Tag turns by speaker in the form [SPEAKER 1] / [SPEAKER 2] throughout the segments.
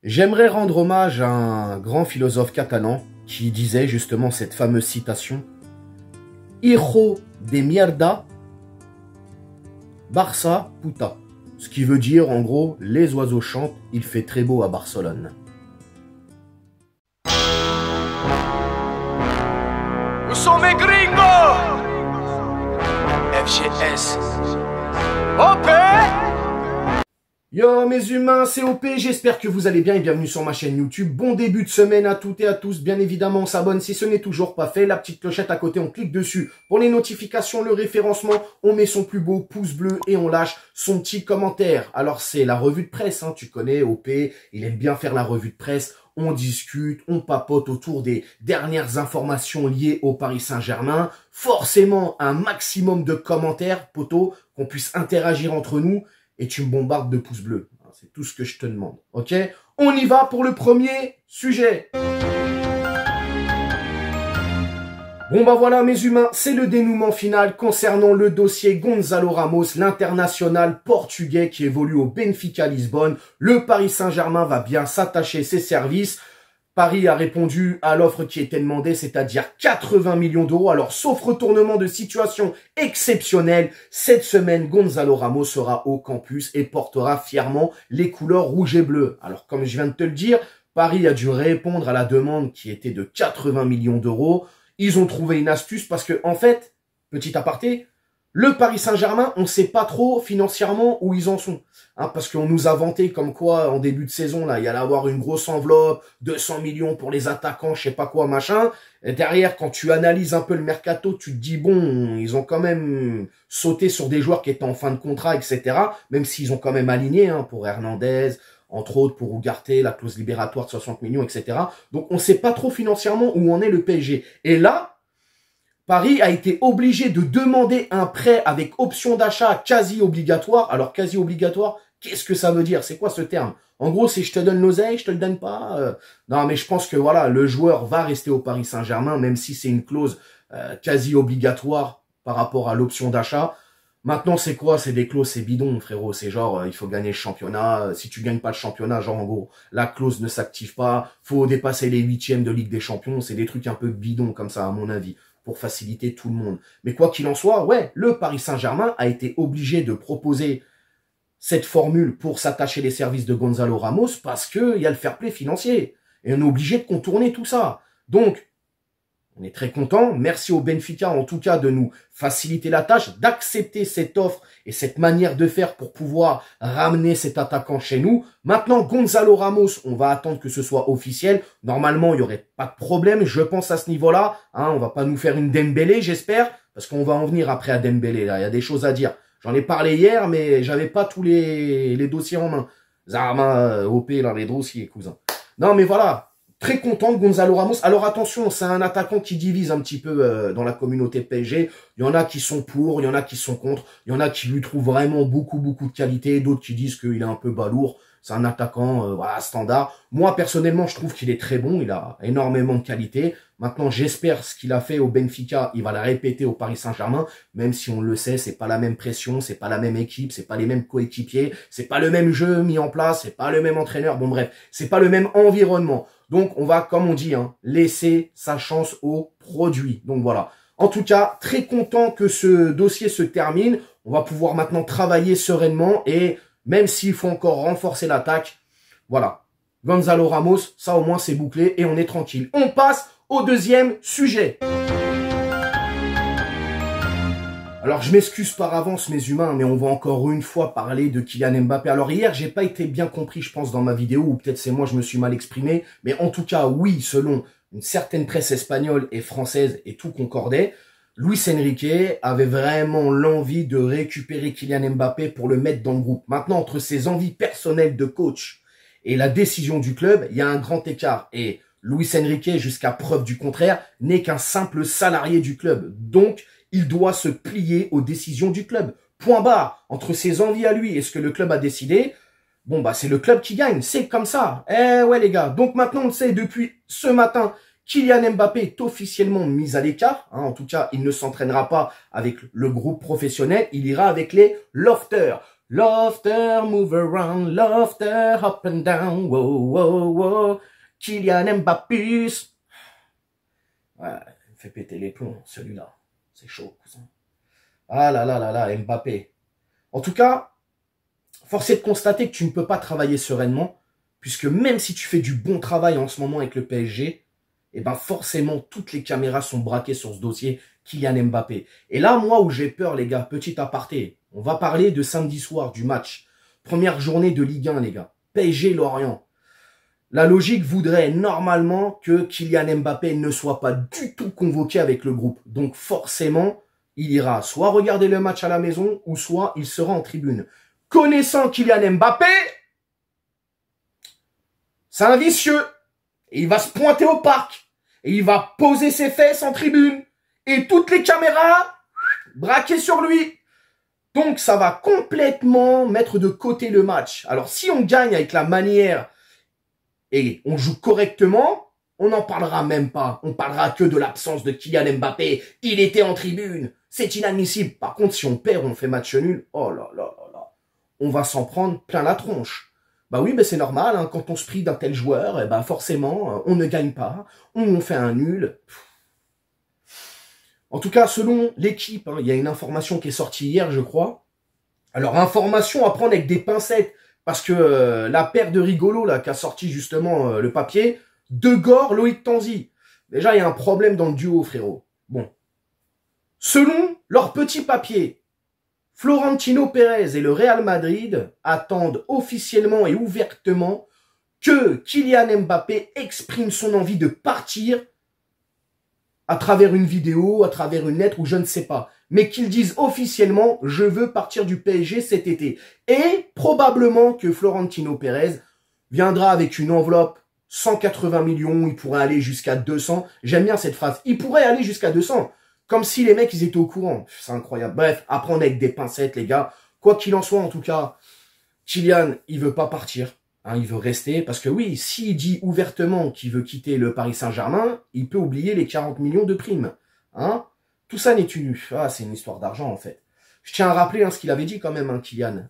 [SPEAKER 1] J'aimerais rendre hommage à un grand philosophe catalan qui disait justement cette fameuse citation « Hijo de mierda, Barça puta ». Ce qui veut dire en gros « Les oiseaux chantent, il fait très beau à Barcelone ».
[SPEAKER 2] Où sont mes gringos? FGS. OP.
[SPEAKER 1] Yo mes humains, c'est OP, j'espère que vous allez bien et bienvenue sur ma chaîne YouTube. Bon début de semaine à toutes et à tous, bien évidemment on s'abonne si ce n'est toujours pas fait, la petite clochette à côté on clique dessus pour les notifications, le référencement, on met son plus beau pouce bleu et on lâche son petit commentaire. Alors c'est la revue de presse, hein, tu connais OP, il aime bien faire la revue de presse, on discute, on papote autour des dernières informations liées au Paris Saint-Germain, forcément un maximum de commentaires, poteau, qu'on puisse interagir entre nous. Et tu me bombardes de pouces bleus. C'est tout ce que je te demande. Ok? On y va pour le premier sujet. Bon bah voilà mes humains, c'est le dénouement final concernant le dossier Gonzalo Ramos, l'international portugais qui évolue au Benfica Lisbonne. Le Paris Saint-Germain va bien s'attacher ses services. Paris a répondu à l'offre qui était demandée, c'est-à-dire 80 millions d'euros. Alors, sauf retournement de situation exceptionnelle, cette semaine, Gonzalo Ramos sera au campus et portera fièrement les couleurs rouge et bleu. Alors, comme je viens de te le dire, Paris a dû répondre à la demande qui était de 80 millions d'euros. Ils ont trouvé une astuce parce que, en fait, petit aparté, le Paris Saint-Germain, on ne sait pas trop financièrement où ils en sont. Hein, parce qu'on nous a vanté comme quoi, en début de saison, là, il y allait avoir une grosse enveloppe, 200 millions pour les attaquants, je sais pas quoi, machin. Et derrière, quand tu analyses un peu le mercato, tu te dis, bon, ils ont quand même sauté sur des joueurs qui étaient en fin de contrat, etc. Même s'ils ont quand même aligné, hein, pour Hernandez, entre autres pour Ugarte, la clause libératoire de 60 millions, etc. Donc, on ne sait pas trop financièrement où en est le PSG. Et là, Paris a été obligé de demander un prêt avec option d'achat quasi obligatoire. Alors, quasi obligatoire, qu'est-ce que ça veut dire? C'est quoi ce terme? En gros, si je te donne l'oseille, je te le donne pas. Non, mais je pense que voilà, le joueur va rester au Paris Saint-Germain, même si c'est une clause quasi obligatoire par rapport à l'option d'achat. Maintenant, c'est quoi? C'est des clauses, c'est bidon, frérot. C'est genre, il faut gagner le championnat. Si tu gagnes pas le championnat, genre en gros, la clause ne s'active pas. Faut dépasser les huitièmes de Ligue des Champions. C'est des trucs un peu bidons comme ça, à mon avis, pour faciliter tout le monde. Mais quoi qu'il en soit, ouais, le Paris Saint-Germain a été obligé de proposer cette formule pour s'attacher les services de Gonzalo Ramos parce qu'il y a le fair play financier. Et on est obligé de contourner tout ça. Donc, on est très content. Merci au Benfica, en tout cas, de nous faciliter la tâche, d'accepter cette offre et cette manière de faire pour pouvoir ramener cet attaquant chez nous. Maintenant, Gonzalo Ramos, on va attendre que ce soit officiel. Normalement, il n'y aurait pas de problème, je pense, à ce niveau-là. Hein, on va pas nous faire une Dembélé, j'espère, parce qu'on va en venir après à Dembélé. Là, il y a des choses à dire. J'en ai parlé hier, mais j'avais pas tous les dossiers en main. Zarma, OP, là, les dossiers, cousin. Non, mais voilà. Très content de Gonzalo Ramos. Alors attention, c'est un attaquant qui divise un petit peu dans la communauté PSG. Il y en a qui sont pour, il y en a qui sont contre. Il y en a qui lui trouvent vraiment beaucoup de qualité. D'autres qui disent qu'il est un peu balourd. C'est un attaquant voilà, standard. Moi, personnellement, je trouve qu'il est très bon. Il a énormément de qualité. Maintenant, j'espère ce qu'il a fait au Benfica, il va la répéter au Paris Saint-Germain. Même si on le sait, c'est pas la même pression, c'est pas la même équipe, c'est pas les mêmes coéquipiers, c'est pas le même jeu mis en place, c'est pas le même entraîneur. Bon bref, c'est pas le même environnement. Donc, on va, comme on dit, hein, laisser sa chance au produit. Donc voilà. En tout cas, très content que ce dossier se termine. On va pouvoir maintenant travailler sereinement et même s'il faut encore renforcer l'attaque, voilà. Gonzalo Ramos, ça au moins c'est bouclé et on est tranquille. On passe au deuxième sujet. Alors je m'excuse par avance mes humains, mais on va encore une fois parler de Kylian Mbappé. Alors hier, j'ai pas été bien compris, je pense, dans ma vidéo, ou peut-être c'est moi, je me suis mal exprimé. Mais en tout cas, oui, selon une certaine presse espagnole et française, et tout concordait, Luis Enrique avait vraiment l'envie de récupérer Kylian Mbappé pour le mettre dans le groupe. Maintenant, entre ses envies personnelles de coach et la décision du club, il y a un grand écart. Et Luis Enrique, jusqu'à preuve du contraire, n'est qu'un simple salarié du club. Donc, il doit se plier aux décisions du club. Point barre. Entre ses envies à lui et ce que le club a décidé, bon bah c'est le club qui gagne. C'est comme ça. Eh ouais les gars. Donc maintenant on le sait, depuis ce matin, Kylian Mbappé est officiellement mis à l'écart. Hein, en tout cas, il ne s'entraînera pas avec le groupe professionnel. Il ira avec les lofters. Lofter, move around, Lofter, up and down, wow, wow, wow. Kylian Mbappé. Ouais, il me fait péter les plombs, celui-là. C'est chaud, cousin. Ah là là là là, Mbappé. En tout cas, force est de constater que tu ne peux pas travailler sereinement, puisque même si tu fais du bon travail en ce moment avec le PSG, eh ben forcément, toutes les caméras sont braquées sur ce dossier Kylian Mbappé. Et là, moi, où j'ai peur, les gars, petit aparté, on va parler de samedi soir, du match. Première journée de Ligue 1, les gars. PSG Lorient. La logique voudrait normalement que Kylian Mbappé ne soit pas du tout convoqué avec le groupe. Donc forcément, il ira soit regarder le match à la maison, ou soit il sera en tribune. Connaissant Kylian Mbappé, c'est un vicieux. Et il va se pointer au parc. Et il va poser ses fesses en tribune. Et toutes les caméras braquées sur lui. Donc ça va complètement mettre de côté le match. Alors si on gagne avec la manière et on joue correctement, on n'en parlera même pas. On parlera que de l'absence de Kylian Mbappé. Il était en tribune. C'est inadmissible. Par contre, si on perd, on fait match nul. Oh là là là là. On va s'en prendre plein la tronche. Bah oui, mais c'est normal. Hein, quand on se prie d'un tel joueur, eh ben forcément, on ne gagne pas. On fait un nul. En tout cas, selon l'équipe, hein, il y a une information qui est sortie hier, je crois. Alors, information à prendre avec des pincettes. Parce que la paire de rigolos là qui a sorti justement le papier, De Gore, Loïc Tanzi. Déjà, il y a un problème dans le duo, frérot. Bon. Selon leur petit papier, Florentino Pérez et le Real Madrid attendent officiellement et ouvertement que Kylian Mbappé exprime son envie de partir à travers une vidéo, à travers une lettre ou je ne sais pas. Mais qu'ils disent officiellement, je veux partir du PSG cet été. Et probablement que Florentino Pérez viendra avec une enveloppe 180 millions, il pourrait aller jusqu'à 200. J'aime bien cette phrase. Il pourrait aller jusqu'à 200. Comme si les mecs, ils étaient au courant. C'est incroyable. Bref, à prendre avec des pincettes, les gars. Quoi qu'il en soit, en tout cas, Kylian, il veut pas partir. Hein, il veut rester. Parce que oui, s'il dit ouvertement qu'il veut quitter le Paris Saint-Germain, il peut oublier les 40 millions de primes. Hein? Tout ça n'est tenu. Ah, c'est une histoire d'argent, en fait. Je tiens à rappeler hein, ce qu'il avait dit quand même, hein, Kylian.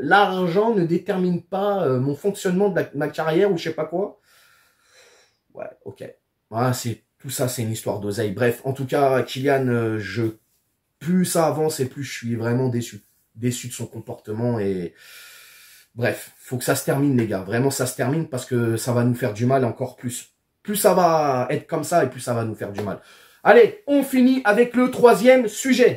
[SPEAKER 1] L'argent ne détermine pas mon fonctionnement de ma carrière ou je sais pas quoi. Ouais, ok. Ah, tout ça, c'est une histoire d'oseille. Bref, en tout cas, Kylian, plus ça avance et plus je suis vraiment déçu. Déçu de son comportement et... Bref, faut que ça se termine, les gars. Vraiment, ça se termine parce que ça va nous faire du mal encore plus. Plus ça va être comme ça et plus ça va nous faire du mal. Allez, on finit avec le troisième sujet.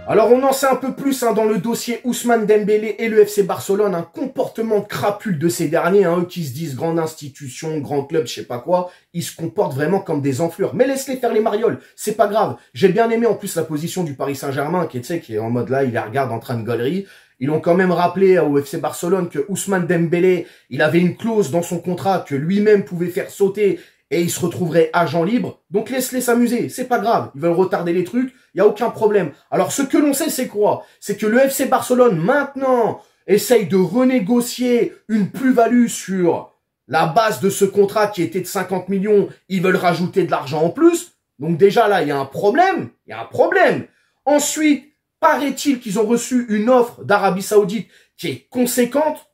[SPEAKER 1] Alors on en sait un peu plus hein, dans le dossier Ousmane Dembélé et le FC Barcelone, un comportement crapule de ces derniers, hein, eux qui se disent grande institution, grand club, je sais pas quoi, ils se comportent vraiment comme des enflures. Mais laisse-les faire les marioles, c'est pas grave. J'ai bien aimé en plus la position du Paris Saint-Germain qui est en mode là, il les regarde en train de gaulerie. Ils ont quand même rappelé au FC Barcelone que Ousmane Dembélé, il avait une clause dans son contrat que lui-même pouvait faire sauter et il se retrouverait agent libre. Donc laisse-les s'amuser, c'est pas grave. Ils veulent retarder les trucs, il n'y a aucun problème. Alors ce que l'on sait, c'est quoi? C'est que le FC Barcelone, maintenant, essaye de renégocier une plus-value sur la base de ce contrat qui était de 50 millions. Ils veulent rajouter de l'argent en plus. Donc déjà là, il y a un problème. Il y a un problème. Ensuite, paraît-il qu'ils ont reçu une offre d'Arabie Saoudite qui est conséquente.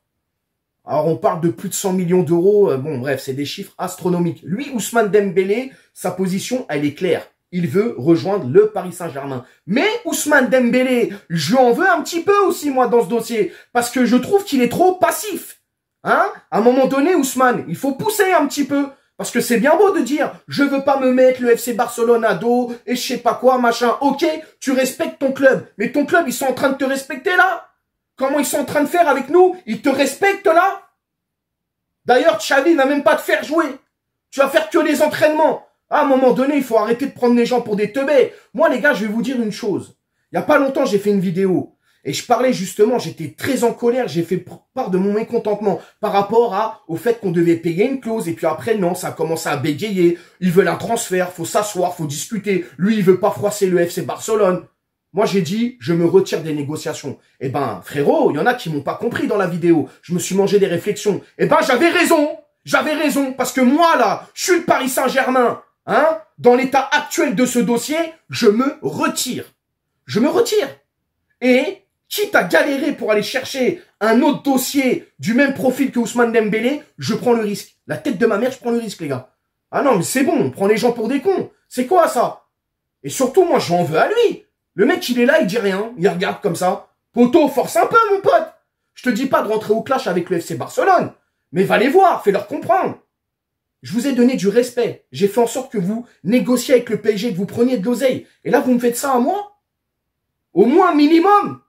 [SPEAKER 1] Alors, on parle de plus de 100 millions d'euros. Bon, bref, c'est des chiffres astronomiques. Lui, Ousmane Dembélé, sa position, elle est claire. Il veut rejoindre le Paris Saint-Germain. Mais Ousmane Dembélé, je lui en veux un petit peu aussi, moi, dans ce dossier. Parce que je trouve qu'il est trop passif. Hein? À un moment donné, Ousmane, il faut pousser un petit peu. Parce que c'est bien beau de dire, je veux pas me mettre le FC Barcelone à dos, et je sais pas quoi, machin. Ok, tu respectes ton club. Mais ton club, ils sont en train de te respecter, là? Comment ils sont en train de faire avec nous? Ils te respectent là? D'ailleurs, Xavi va même pas te faire jouer. Tu vas faire que les entraînements. À un moment donné, il faut arrêter de prendre les gens pour des teubés. Moi, les gars, je vais vous dire une chose. Il y a pas longtemps, j'ai fait une vidéo. Et je parlais justement, j'étais très en colère. J'ai fait part de mon mécontentement par rapport au fait qu'on devait payer une clause. Et puis après, non, ça a commencé à bégayer. Ils veulent un transfert, faut s'asseoir, faut discuter. Lui, il veut pas froisser le FC Barcelone. Moi, j'ai dit, je me retire des négociations. Eh ben, frérot, il y en a qui m'ont pas compris dans la vidéo. Je me suis mangé des réflexions. Eh ben, j'avais raison. J'avais raison. Parce que moi, là, je suis le Paris Saint-Germain. Hein? Dans l'état actuel de ce dossier, je me retire. Je me retire. Et quitte à galérer pour aller chercher un autre dossier du même profil que Ousmane Dembélé, je prends le risque. La tête de ma mère, je prends le risque, les gars. Ah non, mais c'est bon, on prend les gens pour des cons. C'est quoi ça? Et surtout, moi, j'en veux à lui. Le mec, il est là, il dit rien. Il regarde comme ça. Poto, force un peu, mon pote. Je te dis pas de rentrer au clash avec le FC Barcelone. Mais va les voir, fais-leur comprendre. Je vous ai donné du respect. J'ai fait en sorte que vous négociez avec le PSG, que vous preniez de l'oseille. Et là, vous me faites ça à moi? Au moins, minimum.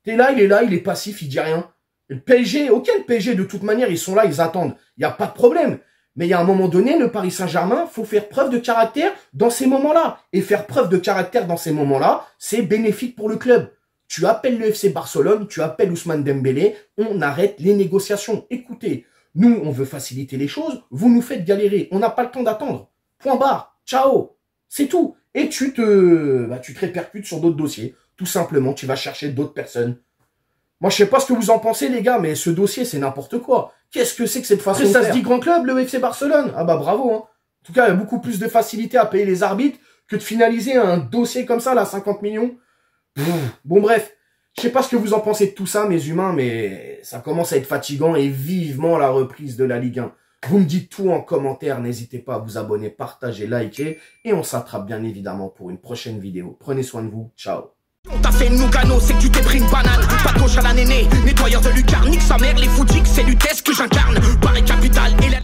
[SPEAKER 1] T'es là, il est passif, il dit rien. Et le PSG, ok, le PSG, de toute manière, ils sont là, ils attendent. Il n'y a pas de problème. Mais il y a un moment donné, le Paris Saint-Germain, faut faire preuve de caractère dans ces moments-là. Et faire preuve de caractère dans ces moments-là, c'est bénéfique pour le club. Tu appelles le FC Barcelone, tu appelles Ousmane Dembélé, on arrête les négociations. Écoutez, nous, on veut faciliter les choses, vous nous faites galérer. On n'a pas le temps d'attendre. Point barre. Ciao. C'est tout. Et tu te répercutes sur d'autres dossiers. Tout simplement, tu vas chercher d'autres personnes. Moi, je sais pas ce que vous en pensez, les gars, mais ce dossier, c'est n'importe quoi. Qu'est-ce que c'est que cette façon de faire? Ça se dit grand club, le FC Barcelone. Ah bah bravo, hein. En tout cas, il y a beaucoup plus de facilité à payer les arbitres que de finaliser un dossier comme ça, là, 50 millions. Bon, bref. Je sais pas ce que vous en pensez de tout ça, mes humains, mais ça commence à être fatigant et vivement la reprise de la Ligue 1. Vous me dites tout en commentaire, n'hésitez pas à vous abonner, partager, liker, et on s'attrape bien évidemment pour une prochaine vidéo. Prenez soin de vous, ciao.
[SPEAKER 3] On t'a fait Nougano, c'est que tu t'es pris une banane. Pas de gauche à la néné, nettoyeur de lucarne, nique sa mère, les foutiques, c'est l'UTES que j'incarne. Paris Capital et la...